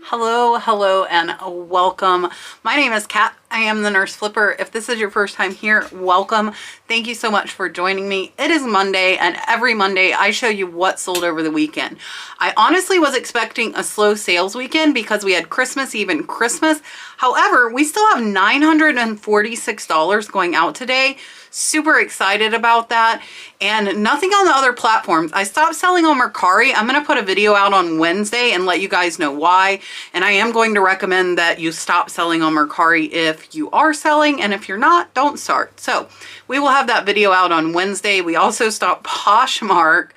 Hello, and welcome. My name is Kat. I am the Nurse Flipper. If this is your first time here, welcome. Thank you so much for joining me. It is Monday, and every Monday I show you what sold over the weekend. I honestly was expecting a slow sales weekend because we had Christmas Eve and Christmas. However, we still have $946 going out today. Super excited about that, and nothing on the other platforms. I stopped selling on Mercari. I'm going to put a video out on Wednesday and let you guys know why, and I am going to recommend that you stop selling on Mercari if you are selling, and if you're not, don't start. So we will have that video out on Wednesday. We also stopped Poshmark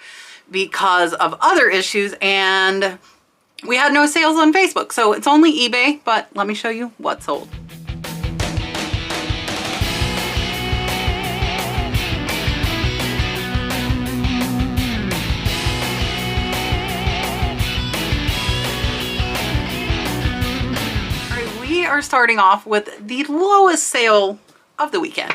because of other issues, and we had no sales on Facebook, so it's only eBay, but let me show you what sold. We are starting off with the lowest sale of the weekend.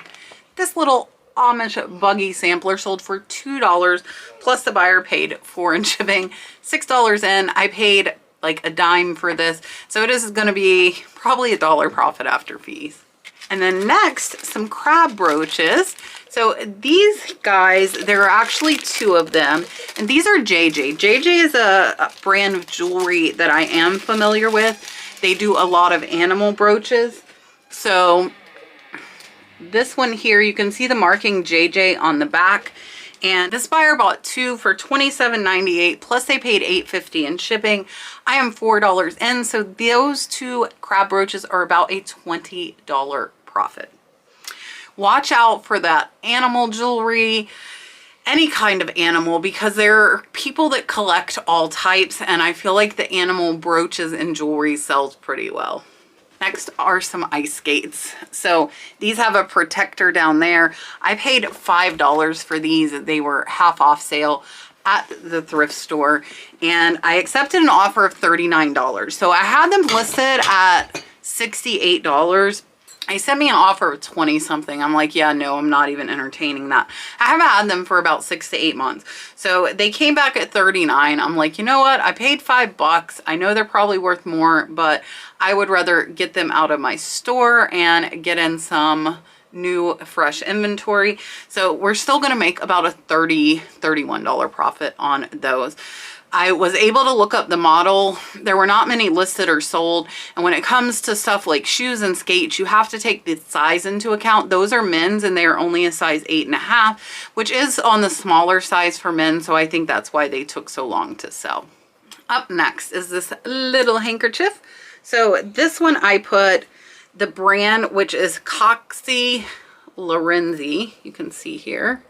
This little Amish Buggy sampler sold for $2 plus the buyer paid $4 in shipping, $6 in. I paid like a dime for this, so it is going to be probably $1 profit after fees. And then next, some crab brooches. So these guys, there are actually two of them, and these are JJ. JJ is a brand of jewelry that I am familiar with. They do a lot of animal brooches. So this one here, you can see the marking JJ on the back. And this buyer bought two for $27.98, plus they paid $8.50 in shipping. I am $4 in, so those two crab brooches are about a $20 profit. Watch out for that animal jewelry, any kind of animal, because there are people that collect all types, and I feel like the animal brooches and jewelry sells pretty well. Next are some ice skates. So these have a protector down there. I paid $5 for these. They were half off sale at the thrift store, and I accepted an offer of $39. So I had them listed at $68. They sent me an offer of 20 something. I'm like, yeah, no, I'm not even entertaining that. I haven't had them for about 6 to 8 months. So they came back at 39. I'm like, you know what? I paid $5. I know they're probably worth more, but I would rather get them out of my store and get in some new fresh inventory. So we're still going to make about a $31 profit on those. I was able to look up the model. There were not many listed or sold. And when it comes to stuff like shoes and skates, you have to take the size into account. Those are men's, and they are only a size 8.5, which is on the smaller size for men. So I think that's why they took so long to sell. Up next is this little handkerchief. So this one I put the brand, which is Coxie Lorenzi. You can see here.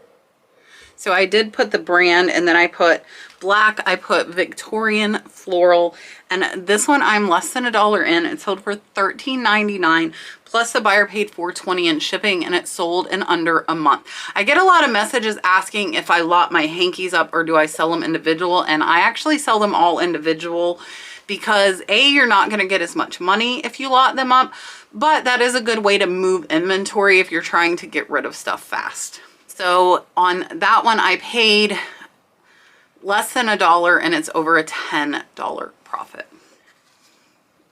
So I did put the brand, and then I put black, I put Victorian floral, and this one I'm less than $1 in. It sold for $13.99, plus the buyer paid $4.20 in shipping, and it sold in under a month. I get a lot of messages asking if I lot my hankies up or do I sell them individual, and I actually sell them all individual because A, you're not going to get as much money if you lot them up, but that is a good way to move inventory if you're trying to get rid of stuff fast. So on that one, I paid less than $1, and it's over a $10 profit.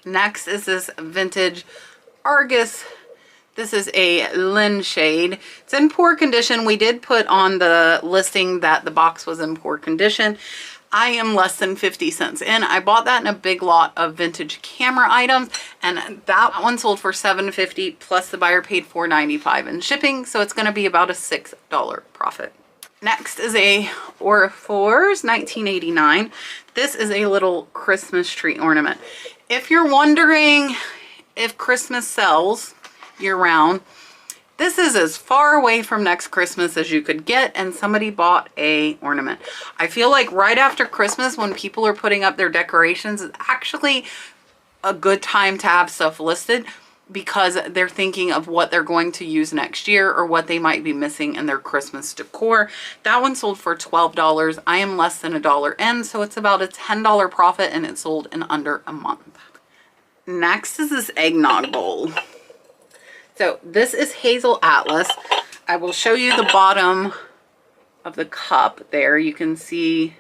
Next is this vintage Argus. This is a Lynn shade. It's in poor condition. We did put on the listing that the box was in poor condition. I am less than 50 cents in. I bought that in a big lot of vintage camera items, and that one sold for $7.50, plus the buyer paid $4.95 in shipping, so it's going to be about a $6 profit. Next is a Orfors 1989. This is a little Christmas tree ornament. If you're wondering if Christmas sells year-round, this is as far away from next Christmas as you could get, and somebody bought a ornament. I feel like right after Christmas, when people are putting up their decorations, it's actually a good time to have stuff listed, because they're thinking of what they're going to use next year or what they might be missing in their Christmas decor. That one sold for $12. I am less than $1 in, so it's about a $10 profit, and it sold in under a month. Next is this Eggnog Bowl. So this is Hazel Atlas. I will show you the bottom of the cup there. You can see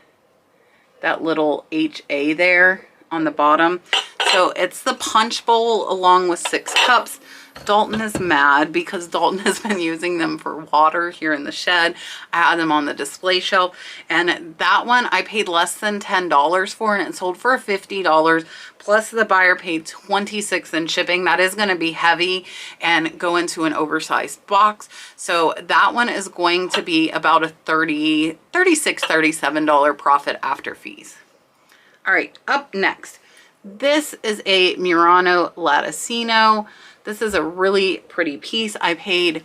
that little HA there on the bottom. So it's the punch bowl along with 6 cups. Dalton is mad because Dalton has been using them for water here in the shed. I had them on the display shelf, and that one I paid less than $10 for, and it sold for $50, plus the buyer paid $26 in shipping. That is going to be heavy and go into an oversized box. So that one is going to be about a $36, $37 profit after fees. All right, up next, this is a Murano Latticino. This is a really pretty piece. I paid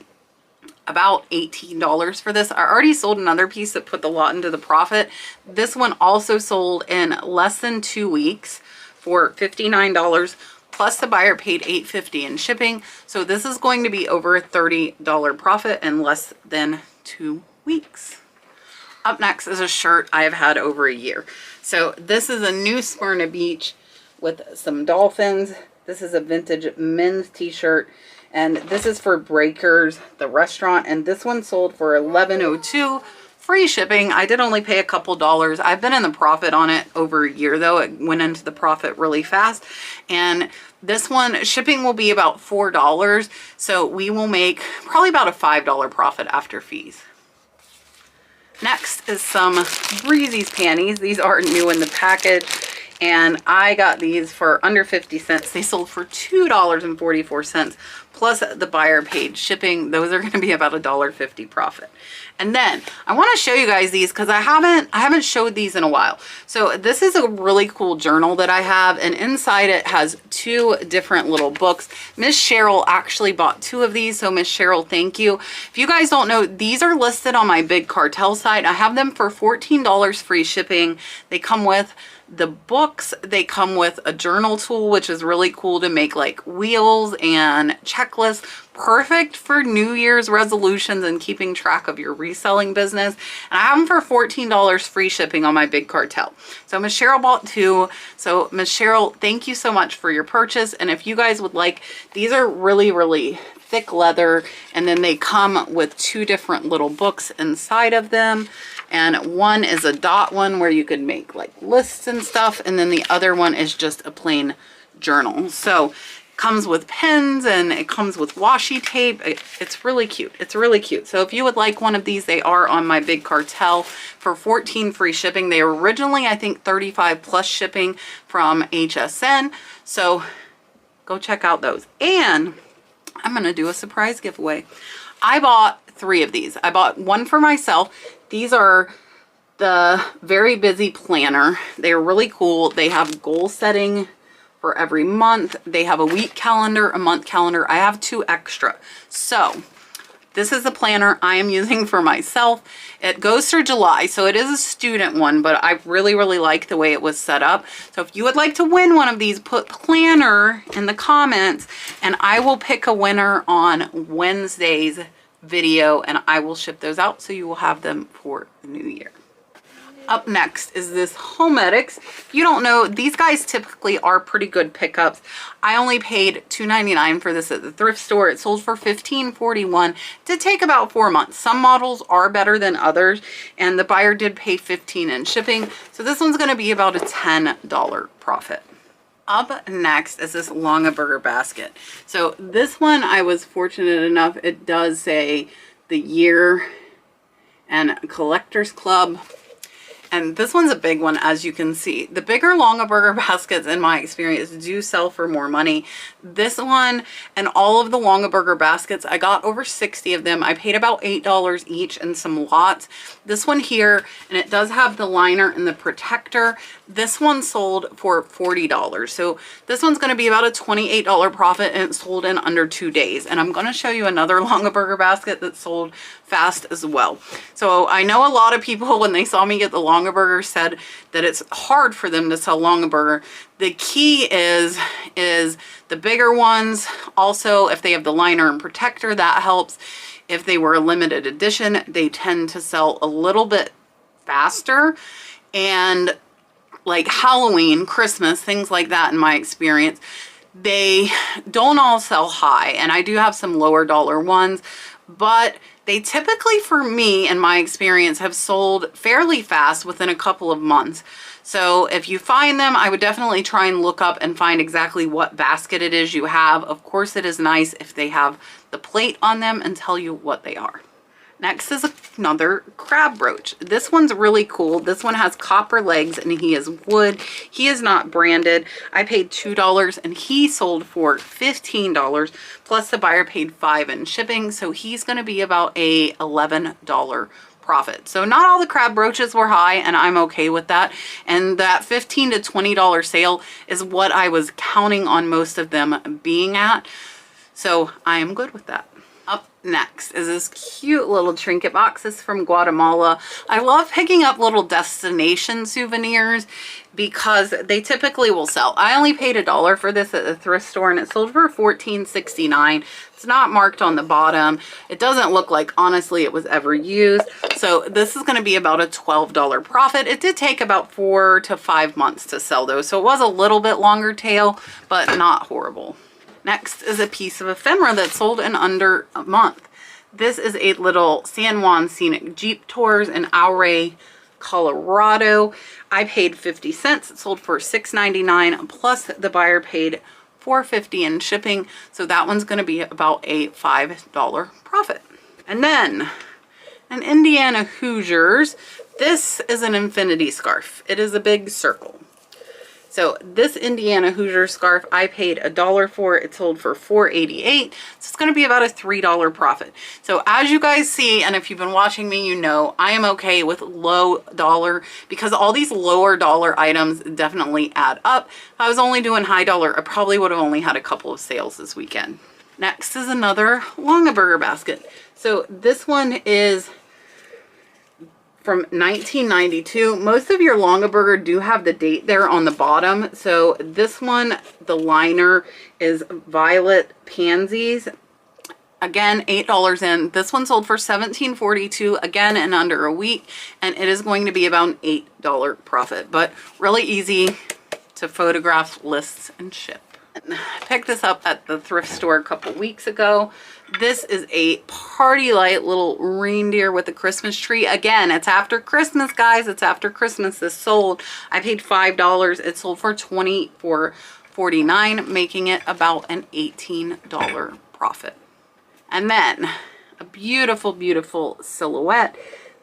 about $18 for this. I already sold another piece that put the lot into the profit. This one also sold in less than 2 weeks for $59, plus the buyer paid $8.50 in shipping. So this is going to be over a $30 profit in less than 2 weeks. Up next is a shirt I've had over a year. So this is a new Smyrna Beach with some dolphins. This is a vintage men's t-shirt, and this is for Breakers, the restaurant, and this one sold for $11.02, free shipping. I did only pay a couple dollars. I've been in the profit on it over a year though. It went into the profit really fast, and this one shipping will be about $4, so we will make probably about a $5 profit after fees. Next is some breezies panties. These are new in the package, and I got these for under 50 cents. They sold for $2.44, plus the buyer paid shipping. Those are going to be about a $1.50 profit. And then I want to show you guys these because I haven't showed these in a while. So this is a really cool journal that I have, and inside it has 2 different little books. Miss Cheryl actually bought 2 of these, so Miss Cheryl, thank you. If you guys don't know, these are listed on my Big Cartel site. I have them for $14 free shipping. They come with the books, they come with a journal tool, which is really cool to make like wheels and checklists. Perfect for New Year's resolutions and keeping track of your reselling business. And I have them for $14 free shipping on my Big Cartel. So Miss Cheryl bought 2. So Miss Cheryl, thank you so much for your purchase. And if you guys would like, these are really, really thick leather, and then they come with 2 different little books inside of them. And one is a dot one where you could make like lists and stuff, and then the other one is just a plain journal. So it comes with pens and it comes with washi tape. It's really cute. It's really cute. So if you would like one of these, they are on my Big Cartel for $14 free shipping. They were originally, I think, $35 plus shipping from HSN. So go check out those. And I'm going to do a surprise giveaway. I bought 3 of these. I bought one for myself. These are the Very Busy Planner. They're really cool. They have goal setting for every month. They have a week calendar, a month calendar. I have 2 extra. So this is the planner I am using for myself. It goes through July, so it is a student one, but I really, really like the way it was set up. So if you would like to win one of these, put planner in the comments, and I will pick a winner on Wednesday's video, and I will ship those out, so you will have them for the new year. Up next is this Homedics. If you don't know, these guys typically are pretty good pickups. I only paid $2.99 for this at the thrift store. It sold for $15.41. Did take about 4 months. Some models are better than others, and the buyer did pay $15 in shipping. So this one's going to be about a $10 profit. Up next is this longaberger basket. So this one, I was fortunate enough, it does say the year and collectors club. And this one's a big one, as you can see. The bigger longaberger baskets, in my experience, do sell for more money. This one and all of the longaberger baskets, I got over 60 of them. I paid about $8 each in some lots. This one here, and it does have the liner and the protector. This one sold for $40. So this one's going to be about a $28 profit, and it sold in under 2 days. And I'm going to show you another longaberger basket that sold fast as well. So I know a lot of people, when they saw me get the longaberger, said that it's hard for them to sell longaberger. The key is the bigger ones. Also, if they have the liner and protector, that helps. If they were a limited edition, they tend to sell a little bit faster. And like Halloween, Christmas, things like that, in my experience, they don't all sell high. And I do have some lower dollar ones, but they typically, for me, in my experience, have sold fairly fast within a couple of months. So if you find them, I would definitely try and look up and find exactly what basket it is you have. Of course, it is nice if they have the plate on them and tell you what they are. Next is another crab brooch. This one's really cool. This one has copper legs and he is wood. He is not branded. I paid $2 and he sold for $15, plus the buyer paid $5 in shipping. So he's going to be about a $11 profit. So not all the crab brooches were high, and I'm okay with that. And that $15 to $20 sale is what I was counting on most of them being at. So I am good with that. Up next is this cute little trinket box. This is from Guatemala. I love picking up little destination souvenirs because they typically will sell. I only paid $1 for this at the thrift store and it sold for $14.69. It's not marked on the bottom. It doesn't look like, honestly, it was ever used. So this is going to be about a $12 profit. It did take about 4 to 5 months to sell those. So it was a little bit longer tail, but not horrible. Next is a piece of ephemera that sold in under a month. This is a little San Juan Scenic Jeep Tours in Ouray, Colorado. I paid 50 cents. It sold for $6.99, plus the buyer paid $4.50 in shipping. So that one's going to be about a $5 profit. And then an Indiana Hoosiers. This is an infinity scarf. It is a big circle. So this Indiana Hoosier scarf, I paid $1 for. It sold for $4.88. So it's going to be about a $3 profit. So as you guys see, and if you've been watching me, you know I am okay with low dollar because all these lower dollar items definitely add up. If I was only doing high dollar, I probably would have only had a couple of sales this weekend. Next is another longaberger basket. So this one is from 1992. Most of your longaberger do have the date there on the bottom. So this one, the liner is Violet Pansies. Again, $8 in. This one sold for $17.42, again in under a week, and it is going to be about an $8 profit, but really easy to photograph, list, and ship. I picked this up at the thrift store a couple weeks ago. This is a party light little reindeer with a Christmas tree. Again, it's after Christmas, guys. It's after Christmas. This sold. I paid $5. It sold for $24.49, making it about an $18 profit. And then a beautiful, beautiful silhouette.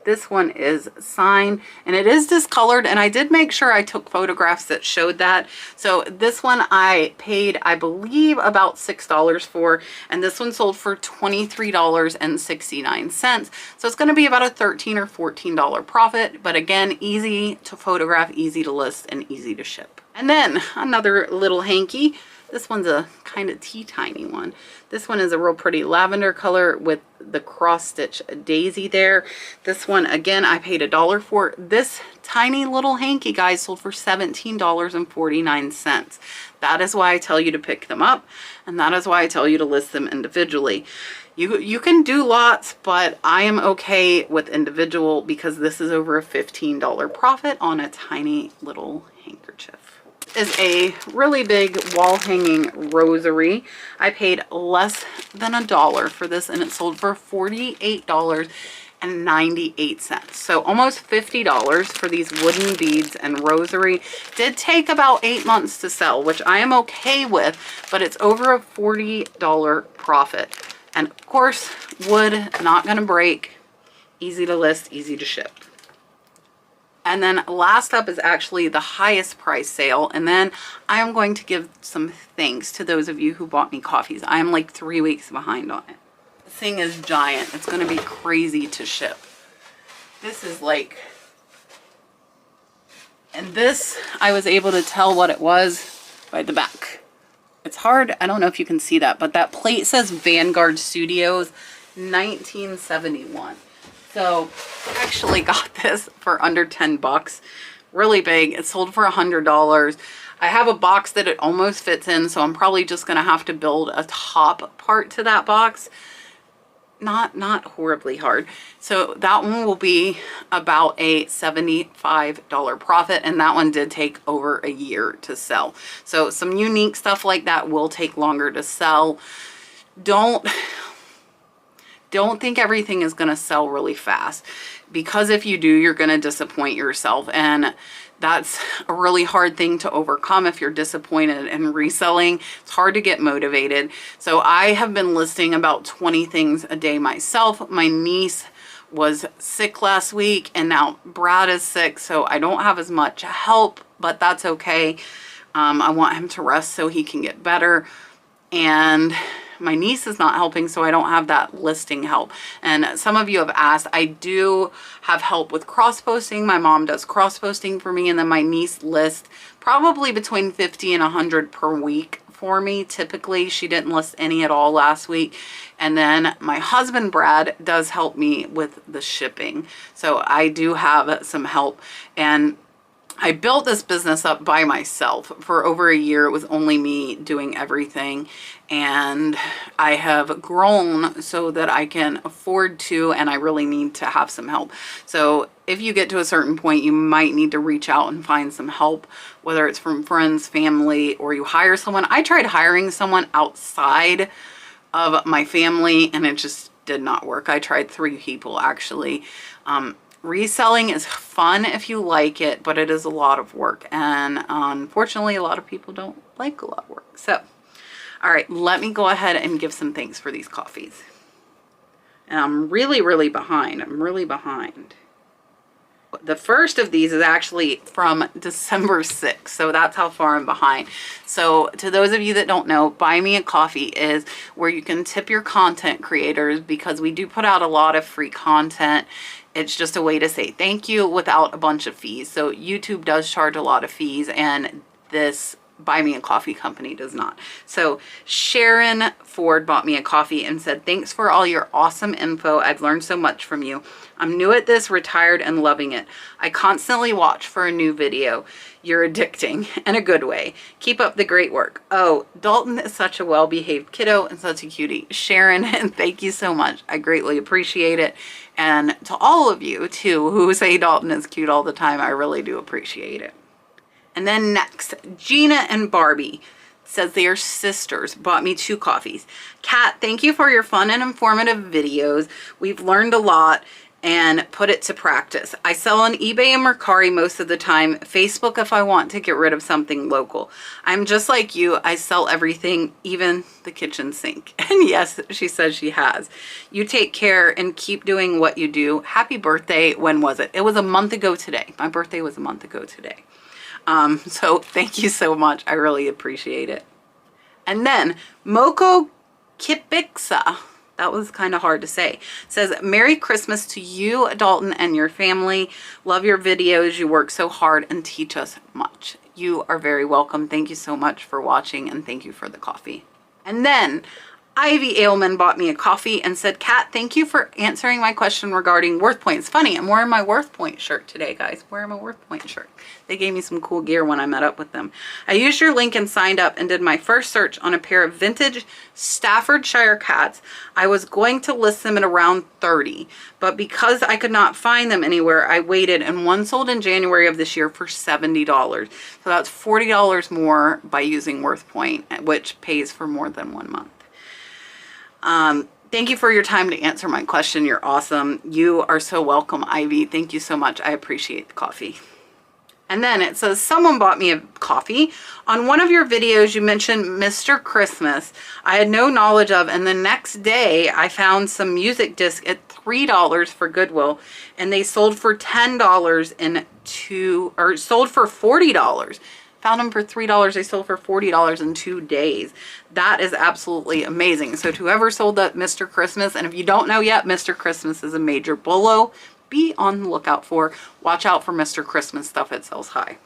This one is signed and it is discolored, and I did make sure I took photographs that showed that. So this one I paid, I believe, about $6 for, and this one sold for $23.69. So it's going to be about a $13 or $14 profit, but again, easy to photograph, easy to list, and easy to ship. And then another little hanky. This one's a kind of tiny one. This one is a real pretty lavender color with the cross stitch daisy there. This one, again, I paid $1 for. This tiny little hanky, guys, sold for $17.49. That is why I tell you to pick them up, and that is why I tell you to list them individually. You can do lots, but I am okay with individual because this is over a $15 profit on a tiny little handkerchief. Is a really big wall hanging rosary. I paid less than $1 for this, and it sold for $48.98. So almost $50 for these wooden beads and rosary. Did take about 8 months to sell, which I am okay with, but it's over a $40 profit. And of course, wood, not gonna break, easy to list, easy to ship. And then last up is actually the highest price sale. And then I am going to give some thanks to those of you who bought me coffees. I am like 3 weeks behind on it. This thing is giant. It's going to be crazy to ship. This is like, and this, I was able to tell what it was by the back. It's hard. I don't know if you can see that, but that plate says Vanguard Studios 1971. So I actually got this for under 10 bucks. Really big. It sold for $100. I have a box that it almost fits in, so I'm probably just going to have to build a top part to that box. Not horribly hard. So that one will be about a $75 profit, and that one did take over a year to sell. So some unique stuff like that will take longer to sell. Don't don't think everything is going to sell really fast, because if you do, you're going to disappoint yourself. And that's a really hard thing to overcome. If you're disappointed in reselling, it's hard to get motivated. So I have been listing about 20 things a day myself. My niece was sick last week, and now Brad is sick, so I don't have as much help, but that's okay. I want him to rest so he can get better. And my niece is not helping, so I don't have that listing help. And some of you have asked, I do have help with cross-posting. My mom does cross-posting for me, and then my niece lists probably between 50 and 100 per week for me. Typically, she didn't list any at all last week. And then my husband, Brad, does help me with the shipping. So I do have some help. And I built this business up by myself for over a year. It was only me doing everything, and I have grown so that I can afford to, and I really need to have some help. So if you get to a certain point, you might need to reach out and find some help, whether it's from friends, family, or you hire someone. I tried hiring someone outside of my family, and it just did not work. I tried 3 people actually. Reselling is fun if you like it, but it is a lot of work. And unfortunately, a lot of people don't like a lot of work. So, all right, let me go ahead and give some thanks for these coffees. And I'm really, really behind. I'm really behind. The first of these is actually from December 6th, so that's how far I'm behind. So to those of you that don't know, Buy Me a Coffee is where you can tip your content creators, because we do put out a lot of free content. It's just a way to say thank you without a bunch of fees. So YouTube does charge a lot of fees, and this Buy Me a Coffee company does not. So Sharon Ford bought me a coffee and said, thanks for all your awesome info. I've learned so much from you. I'm new at this, retired, and loving it. I constantly watch for a new video. You're addicting in a good way. Keep up the great work. Oh, Dalton is such a well-behaved kiddo and such a cutie. Sharon, and thank you so much. I greatly appreciate it. And to all of you too who say Dalton is cute all the time, I really do appreciate it. And then next, Gina and Barbie says they are sisters, bought me 2 coffees. Kat, thank you for your fun and informative videos. We've learned a lot and put it to practice. I sell on eBay and Mercari most of the time, Facebook if I want to get rid of something local. I'm just like you, I sell everything, even the kitchen sink. And yes, she says she has. You take care and keep doing what you do. Happy birthday. When was it? It was a month ago today. My birthday was a month ago today. So thank you so much. I really appreciate it. And then Moko Kipixa, that was kind of hard to say, says, Merry Christmas to you, Dalton, and your family. Love your videos. You work so hard and teach us much. You are very welcome. Thank you so much for watching, and thank you for the coffee. And then Ivy Ailman bought me a coffee and said, Kat, thank you for answering my question regarding Worth Point. It's funny, I'm wearing my Worth Point shirt today, guys. Wearing my Worth Point shirt. They gave me some cool gear when I met up with them. I used your link and signed up and did my first search on a pair of vintage Staffordshire cats. I was going to list them at around 30, but because I could not find them anywhere, I waited, and one sold in January of this year for $70. So that's $40 more by using Worth Point, which pays for more than 1 month. Thank you for your time to answer my question. You're awesome. You are so welcome, Ivy. Thank you so much. I appreciate the coffee. And then it says, someone bought me a coffee. On one of your videos, you mentioned Mr. Christmas. I had no knowledge of, and the next day I found some music discs at $3 for Goodwill, and they sold for $10 sold for $40. Found them for $3. They sold for $40 in 2 days. That is absolutely amazing. So to whoever sold that Mr. Christmas, and if you don't know yet, Mr. Christmas is a major bolo. Be on the lookout for. Watch out for Mr. Christmas stuff. It sells high.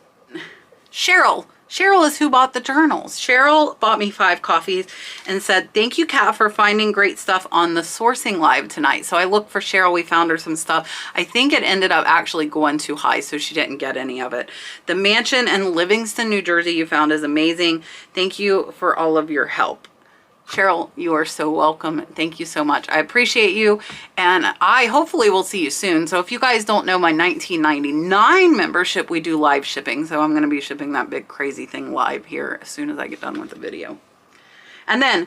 Cheryl is who bought the journals. Cheryl bought me 5 coffees and said, thank you, Kat, for finding great stuff on the sourcing live tonight. So I looked for Cheryl. We found her some stuff. I think it ended up actually going too high, so she didn't get any of it. The mansion in Livingston, New Jersey you found is amazing. Thank you for all of your help. Cheryl, you are so welcome. Thank you so much. I appreciate you, and I hopefully will see you soon. So if you guys don't know my $19.99 membership, we do live shipping. So I'm going to be shipping that big crazy thing live here as soon as I get done with the video. And then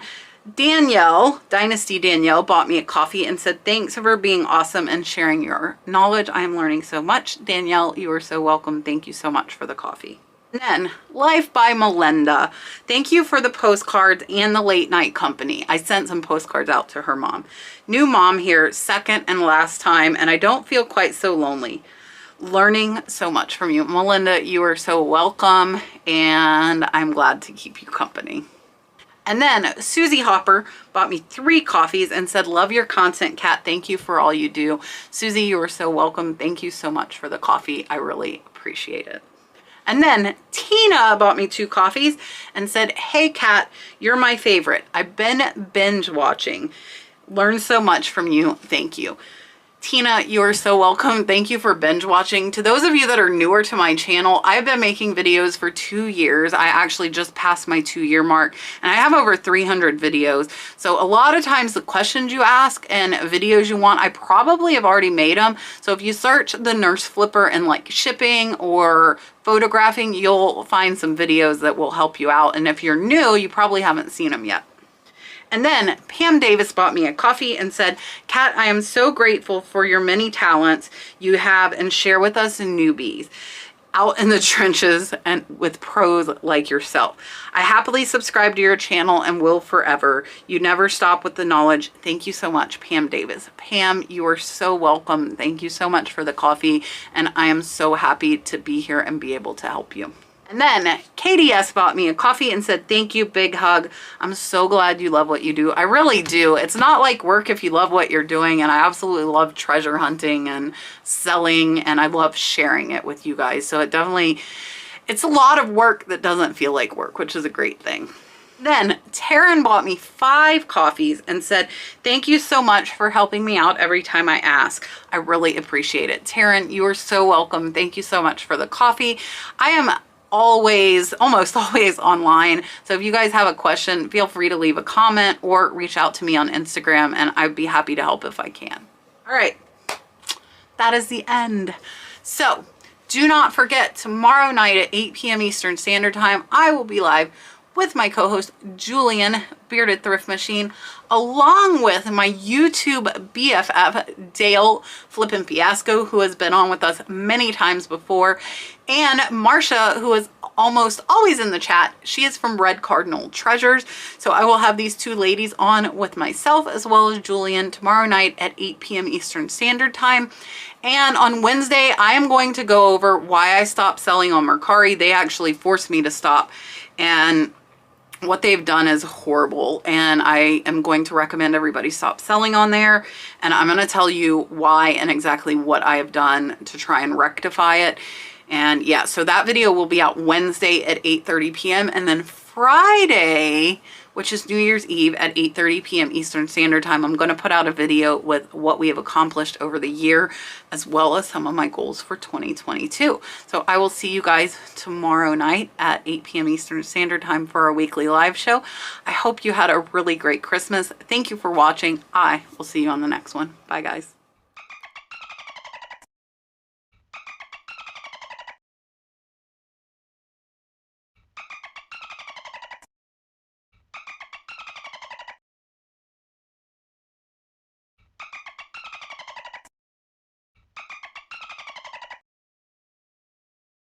Danielle, Dynasty Danielle, bought me a coffee and said, thanks for being awesome and sharing your knowledge. I am learning so much. Danielle, you are so welcome. Thank you so much for the coffee. And then Life by Melinda. Thank you for the postcards and the late night company. I sent some postcards out to her mom. New mom here, second and last time, and I don't feel quite so lonely. Learning so much from you. Melinda, you are so welcome, and I'm glad to keep you company. And then Susie Hopper bought me 3 coffees and said, love your content, Kat. Thank you for all you do. Susie, you are so welcome. Thank you so much for the coffee. I really appreciate it. And then Tina bought me 2 coffees and said, hey, Kat, you're my favorite. I've been binge watching. Learned so much from you. Thank you. Tina, you are so welcome. Thank you for binge watching. To those of you that are newer to my channel, I've been making videos for 2 years. I actually just passed my 2-year mark, and I have over 300 videos. So a lot of times the questions you ask and videos you want, I probably have already made them. So if you search the nurse flipper and like shipping or photographing, you'll find some videos that will help you out. And if you're new, you probably haven't seen them yet. And then Pam Davis bought me a coffee and said, Kat, I am so grateful for your many talents you have and share with us newbies out in the trenches and with pros like yourself. I happily subscribe to your channel and will forever. You never stop with the knowledge. Thank you so much, Pam Davis. Pam, you are so welcome. Thank you so much for the coffee, and I am so happy to be here and be able to help you. And then Katie S. bought me a coffee and said, thank you, big hug. I'm so glad you love what you do. I really do. It's not like work if you love what you're doing, and I absolutely love treasure hunting and selling, and I love sharing it with you guys. So it's a lot of work that doesn't feel like work, which is a great thing. Then Taryn bought me 5 coffees and said, thank you so much for helping me out every time I ask. I really appreciate it. Taryn, you are so welcome. Thank you so much for the coffee. I am almost always online. So if you guys have a question, feel free to leave a comment or reach out to me on Instagram, and I'd be happy to help if I can. All right, that is the end. So do not forget, tomorrow night at 8 p.m. Eastern Standard Time, I will be live with my co-host Julian, Bearded Thrift Machine, along with my YouTube BFF, Dale Flippin' Fiasco, who has been on with us many times before, and Marsha, who is almost always in the chat. She is from Red Cardinal Treasures. So I will have these 2 ladies on with myself as well as Julian tomorrow night at 8 p.m. Eastern Standard Time. And on Wednesday, I am going to go over why I stopped selling on Mercari. They actually forced me to stop, and what they've done is horrible, and I am going to recommend everybody stop selling on there, and I'm going to tell you why and exactly what I have done to try and rectify it. And yeah, so that video will be out Wednesday at 8:30 p.m. and then Friday, which is New Year's Eve at 8:30 p.m. Eastern Standard Time, I'm going to put out a video with what we have accomplished over the year, as well as some of my goals for 2022. So I will see you guys tomorrow night at 8 p.m. Eastern Standard Time for our weekly live show. I hope you had a really great Christmas. Thank you for watching. I will see you on the next one. Bye, guys.